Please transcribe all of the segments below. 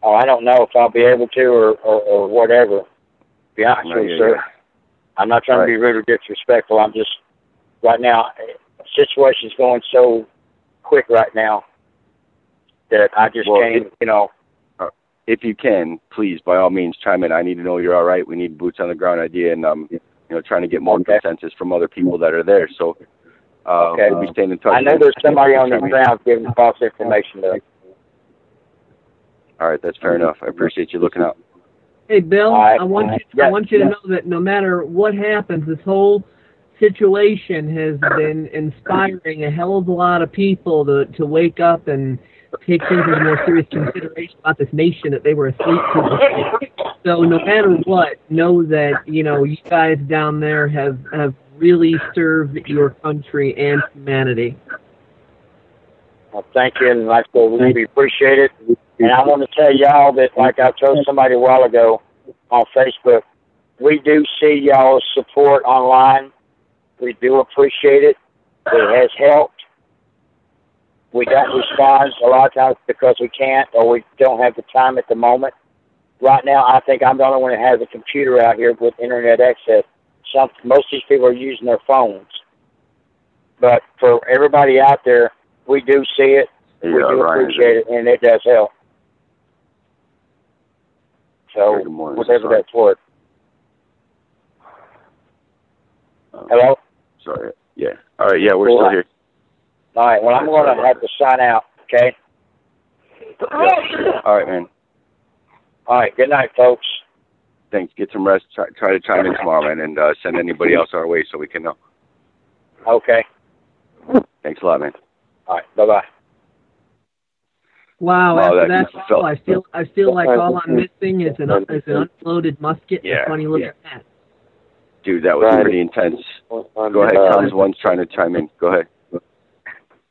Oh, I don't know if I'll be able to or whatever. To be honest with you, sir. Yeah. I'm not trying to be rude or disrespectful. I'm just, right now, the situation's going so quick right now that I just can't, you know. If you can, please, by all means, chime in. I need to know you're all right. We need boots on the ground idea, and you know, trying to get more consensus from other people that are there. So we'll be staying in touch. I know there's somebody on the ground giving false information, though. All right, that's fair enough. I appreciate you looking out. Hey, Bill, I want you to know that no matter what happens, this whole situation has been inspiring a hell of a lot of people to wake up and take things into more serious consideration about this nation that they were asleep to. So no matter what, know that, you know, you guys down there have really served your country and humanity. Well, thank you, and like I said, we appreciate it. And I want to tell y'all that, like I told somebody a while ago on Facebook, we do see y'all's support online. We do appreciate it. It has helped. We don't respond a lot of times because we can't or we don't have the time at the moment. Right now, I think I'm the only one that has a computer out here with internet access. Most of these people are using their phones. But for everybody out there, we do see it. We do appreciate it, and it does help. So, whatever that's worth. Hello? Sorry. Yeah. All right, yeah, we're still here. All right, well, I'm going to have to sign out, okay? Yeah. All right, man. All right, good night, folks. Thanks. Get some rest. Try to chime in tomorrow, man, and send anybody else our way so we can know. Okay. Thanks a lot, man. All right, bye-bye. Wow, after that call, I feel like all I'm missing is an unloaded musket and a funny little cat. Dude, that was pretty intense. Go ahead, Tom's one's trying to chime in. Go ahead.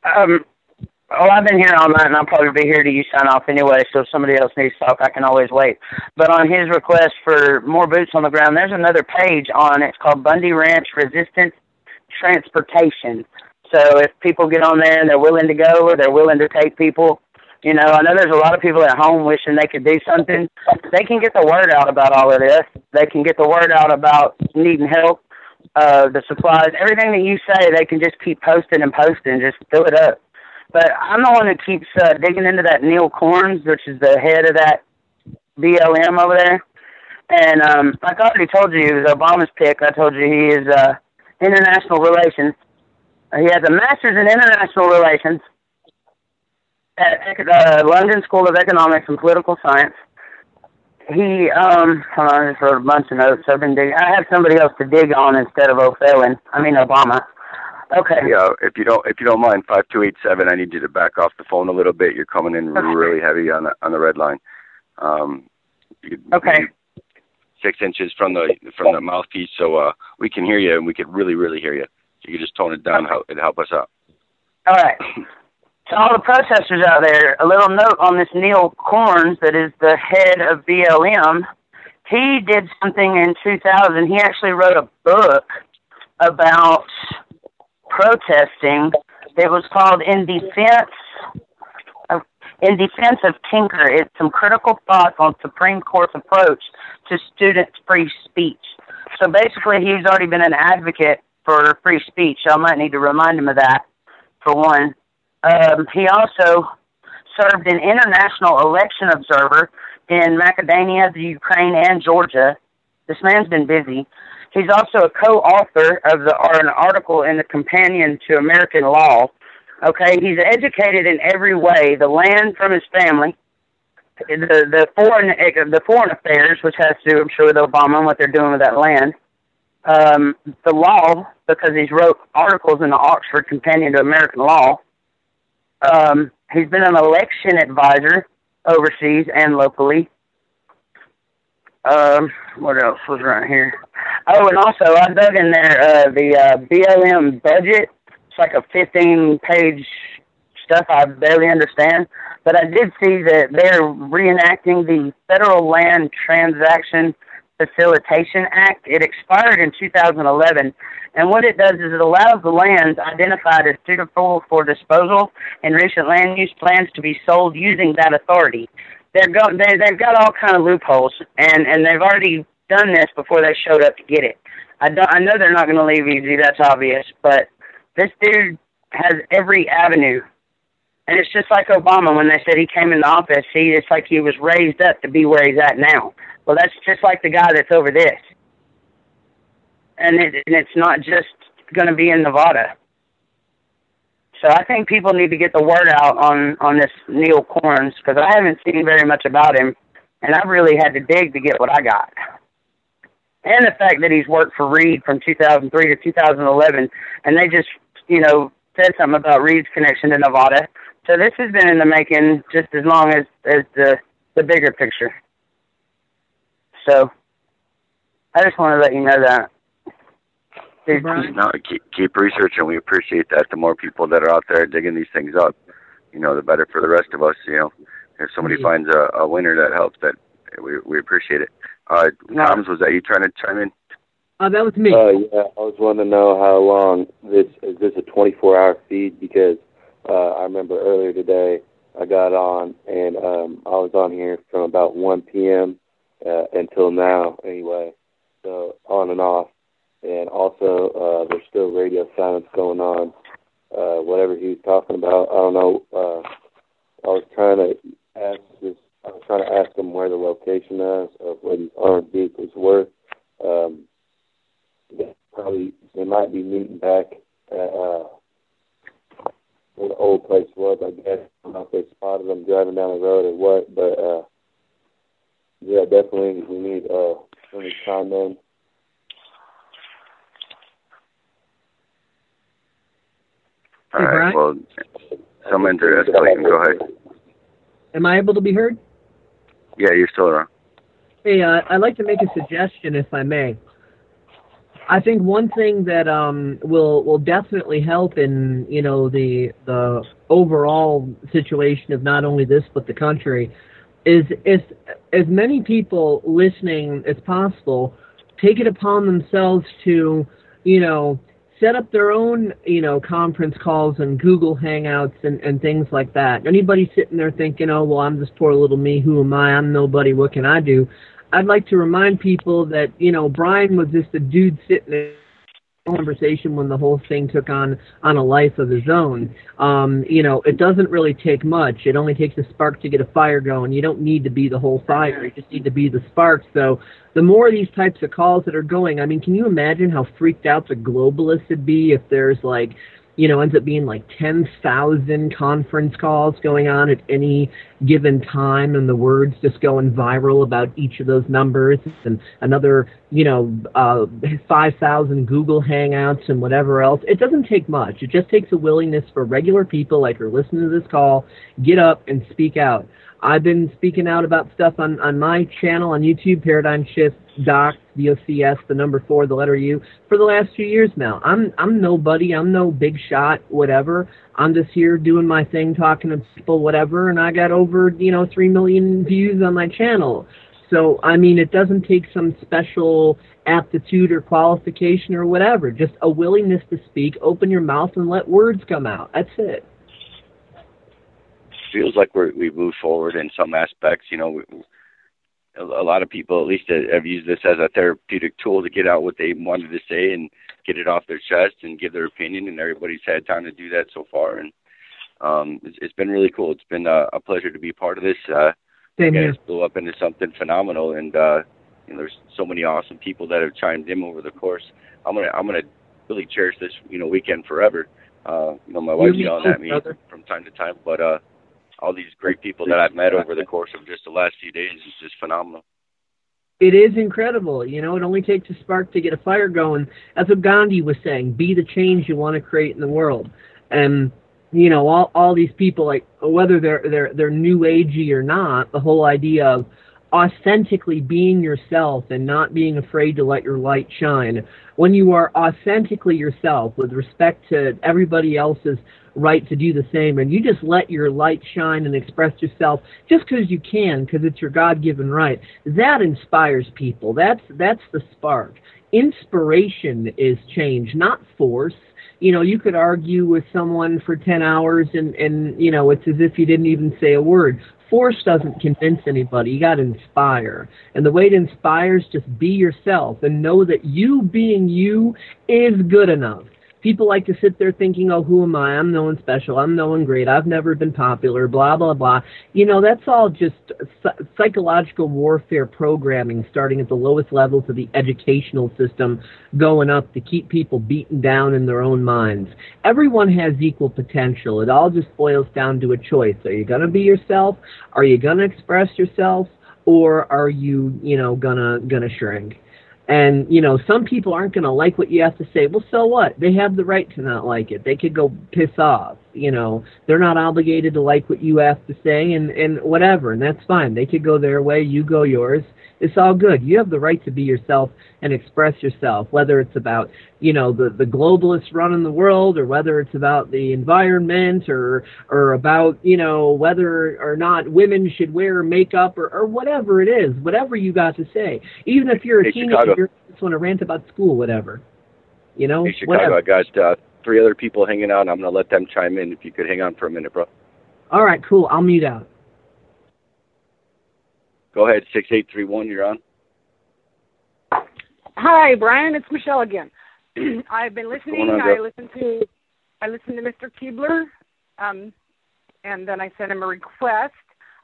Well, I've been here all night, and I'll probably be here till you sign off anyway, so if somebody else needs to talk, I can always wait. But on his request for more boots on the ground, there's another page on it. It's called Bundy Ranch Resistance Transportation. So if people get on there and they're willing to go or they're willing to take people, you know, I know there's a lot of people at home wishing they could do something. They can get the word out about all of this. They can get the word out about needing help, the supplies, everything that you say, they can just keep posting and posting, just fill it up. But I'm the one that keeps digging into that Neil Corns, which is the head of that BLM over there. And like I already told you, he was Obama's pick. I told you he is international relations. He has a master's in international relations at London School of Economics and Political Science. He, hold on, I just wrote a bunch of notes. I've been digging. I have somebody else to dig on instead of Obama. Okay. Yeah, if you don't mind, 5287. I need you to back off the phone a little bit. You're coming in really heavy on the red line. Okay. 6 inches from the mouthpiece, so we can hear you, and we can really hear you. So you can just tone it down. It'll help us out. All right. To all the protesters out there, a little note on this Neil Corns that is the head of BLM. He did something in 2000. He actually wrote a book about protesting. It was called In Defense of Tinker. It's some critical thoughts on Supreme Court's approach to student free speech. So basically, he's already been an advocate for free speech. So I might need to remind him of that, for one. He also served an international election observer in Macedonia, the Ukraine, and Georgia. This man's been busy. He's also a co-author of an article in the Companion to American Law. Okay, he's educated in every way: the land from his family, the foreign affairs, which has to do, I'm sure, with Obama and what they're doing with that land. The law, because he's wrote articles in the Oxford Companion to American Law. He's been an election advisor overseas and locally. What else was right here? Oh, and also I dug in there the BLM budget. It's like a 15-page stuff I barely understand. But I did see that they're reenacting the Federal Land Transaction Facilitation Act. It expired in 2011. And what it does is it allows the lands identified as suitable for disposal and recent land use plans to be sold using that authority. they've got all kind of loopholes, and they've already done this before they showed up to get it. I know they're not going to leave easy. That's obvious, but this dude has every avenue, and it's just like Obama when they said he came into office. It's like he was raised up to be where he's at now. Well, that's just like the guy that's over this, and it's not just going to be in Nevada. So I think people need to get the word out on this Neil Corns, because I haven't seen very much about him, and I really had to dig to get what I got. And the fact that he's worked for Reed from 2003 to 2011, and they just, said something about Reed's connection to Nevada. So this has been in the making just as long as the bigger picture. So I just want to let you know that. No, keep researching. We appreciate that. The more people that are out there digging these things up, the better for the rest of us. If somebody finds a winner that helps, that we appreciate it. Thomas, was that you trying to chime in? That was me. Yeah, I was wanting to know how long is this a 24-hour feed? Because I remember earlier today I got on, and I was on here from about 1 p.m. Until now anyway, so on and off. And also, there's still radio silence going on. Whatever he was talking about, I don't know. I was trying to ask him where the location is of where these armed vehicles were. They might be meeting back at where the old place was, I guess. I don't know if they spotted them driving down the road or what, but yeah, definitely we need somebody to chime in. All right, well, someone's escalating. Go ahead. Am I able to be heard? Yeah, you're still around. Hey, I'd like to make a suggestion, if I may. I think one thing that will definitely help in the overall situation of not only this but the country is as many people listening as possible take it upon themselves to set up their own conference calls and Google Hangouts and things like that. Anybody sitting there thinking, oh well, I'm just poor little me, who am I? I'm nobody. What can I do? I'd like to remind people that, Brian was just a dude sitting in a conversation when the whole thing took on a life of his own. It doesn't really take much. It only takes a spark to get a fire going. You don't need to be the whole fire. You just need to be the spark. So the more of these types of calls that are going, I mean, can you imagine how freaked out the globalists would be if there's ends up being 10,000 conference calls going on at any given time, and the words just going viral about each of those numbers, and another, 5,000 Google Hangouts and whatever else. It doesn't take much. It just takes a willingness for regular people like are listening to this call, get up and speak out. I've been speaking out about stuff on my channel on YouTube, Paradigm Shift Docs, DOCS, the number 4, the letter U, for the last 2 years now. I'm nobody. I'm no big shot, whatever. I'm just here doing my thing, talking to people, whatever, and I got over, 3 million views on my channel. So, I mean, it doesn't take some special aptitude or qualification or whatever. Just a willingness to speak, open your mouth, and let words come out. That's it. Feels like we've moved forward in some aspects. A lot of people, at least, have used this as a therapeutic tool to get out what they wanted to say and get it off their chest and give their opinion, and everybody's had time to do that so far. And it's been really cool. It's been a pleasure to be a part of this. It blew up into something phenomenal, and there's so many awesome people that have chimed in over the course. I'm gonna really cherish this weekend forever. My wife's yelling at me from time to time, but all these great people that I've met over the course of just the last few days is just phenomenal. It is incredible. It only takes a spark to get a fire going. That's what Gandhi was saying. Be the change you want to create in the world. And, all these people, whether they're new agey or not, the whole idea of authentically being yourself and not being afraid to let your light shine. When you are authentically yourself with respect to everybody else's right to do the same, and you just let your light shine and express yourself just because you can, because it's your God-given right, that inspires people. That's the spark. Inspiration is change, not force. you could argue with someone for 10 hours and it's as if you didn't even say a word. Force doesn't convince anybody. You got to inspire. And the way to inspire is just be yourself and know that you being you is good enough. People like to sit there thinking, oh, who am I? I'm no one special. I'm no one great. I've never been popular, blah, blah, blah. That's all just psychological warfare programming starting at the lowest levels of the educational system going up to keep people beaten down in their own minds. Everyone has equal potential. It all just boils down to a choice. Are you going to be yourself? Are you going to express yourself? Or are you, gonna shrink? And, some people aren't going to like what you have to say. Well, so what? They have the right to not like it. They could go piss off. They're not obligated to like what you have to say and whatever, and that's fine. They could go their way, you go yours. It's all good. You have the right to be yourself and express yourself, whether it's about, the globalists running the world, or whether it's about the environment, or about, whether or not women should wear makeup, or whatever it is, whatever you got to say. Even if you're a teenager, you just want to rant about school, whatever. Hey, Chicago, whatever. I got 3 other people hanging out. I'm going to let them chime in. If you could hang on for a minute, bro. All right, cool. I'll mute out. Go ahead, 6831, you're on. Hi, Brian. It's Michelle again. I've been listening. I listened to Mr. Keebler, and then I sent him a request.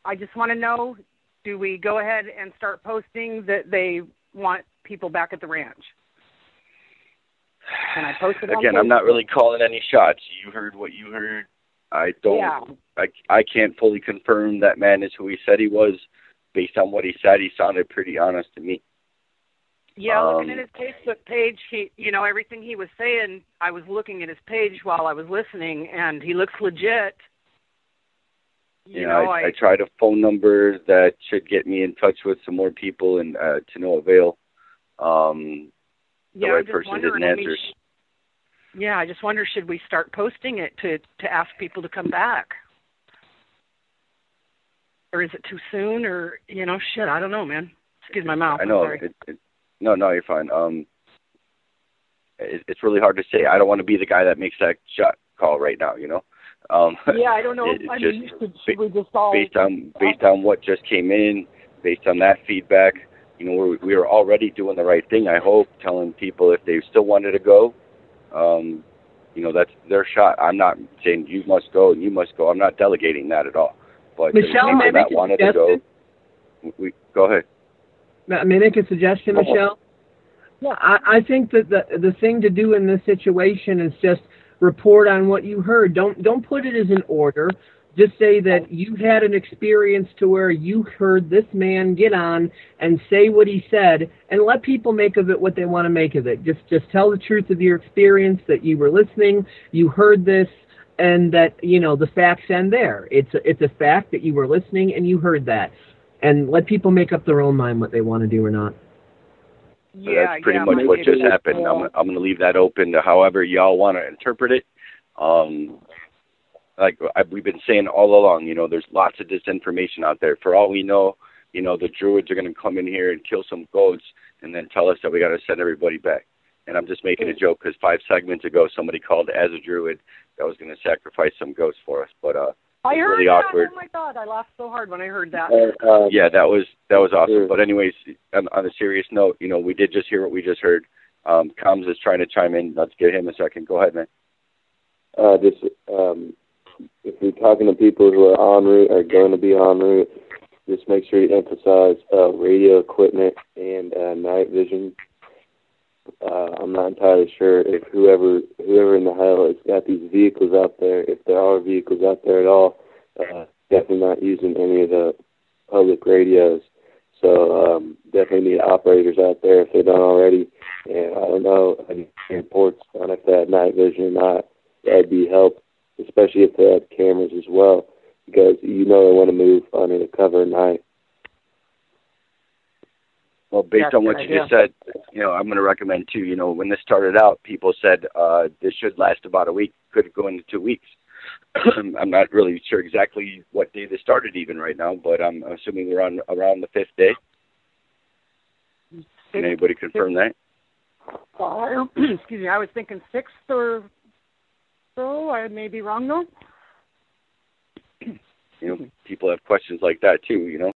I just want to know, do we go ahead and start posting that they want people back at the ranch? Can I post it on Again, Facebook? I'm not really calling any shots. You heard what you heard. I don't. Yeah. I can't fully confirm that man is who he said he was. Based on what he said, he sounded pretty honest to me. Yeah, looking at his Facebook page, he, everything he was saying, I was looking at his page while I was listening, and he looks legit. I tried a phone number that should get me in touch with some more people, and to no avail. The right person didn't answer. I just wonder, should we start posting it to ask people to come back? Or is it too soon? Or, I don't know, man. Excuse my mouth. I know. No, you're fine. It's really hard to say. I don't want to be the guy that makes that shot call right now, Yeah, I don't know. Should we just all... Based on what just came in, based on that feedback, we are already doing the right thing, I hope, telling people if they still wanted to go, that's their shot. I'm not saying you must go and you must go. I'm not delegating that at all. But Michelle, may I make a suggestion? Go ahead. May I make a suggestion, Michelle? Yeah. I think that the thing to do in this situation is just report on what you heard. Don't put it as an order. Just say that you had an experience to where you heard this man get on and say what he said, and let people make of it what they want to make of it. Just tell the truth of your experience, that you were listening, you heard this, and that, the facts end there. It's a fact that you were listening and you heard that. And let people make up their own mind what they want to do or not. Yeah, that's pretty much what just happened. I'm going to leave that open to however y'all want to interpret it. We've been saying all along, there's lots of disinformation out there. For all we know, the Druids are going to come in here and kill some goats and then tell us that we got to send everybody back. And I'm just making a joke because 5 segments ago somebody called as a Druid that was going to sacrifice some goats for us. But I heard really that. Awkward. Oh my God, I laughed so hard when I heard that. Yeah, that was awesome. But anyways, on a serious note, we did just hear what we just heard. Combs is trying to chime in. Let's give him a second. Go ahead, man. If you're talking to people who are en route or going to be en route, just make sure you emphasize radio equipment and night vision. I'm not entirely sure if whoever in the hell has got these vehicles out there, if there are vehicles out there at all, definitely not using any of the public radios. So definitely need operators out there if they don't already. And I don't know any reports on if they had night vision or not. That'd be help, especially if they had cameras as well, because they want to move under the cover at night. Well, based on what you just said, I'm going to recommend too. When this started out, people said this should last about a week, could go into 2 weeks. I'm not really sure exactly what day this started even right now, but I'm assuming we're on around the 5th day. Can anybody confirm that? Excuse me, I was thinking 6th or so. I may be wrong, though. People have questions like that, too,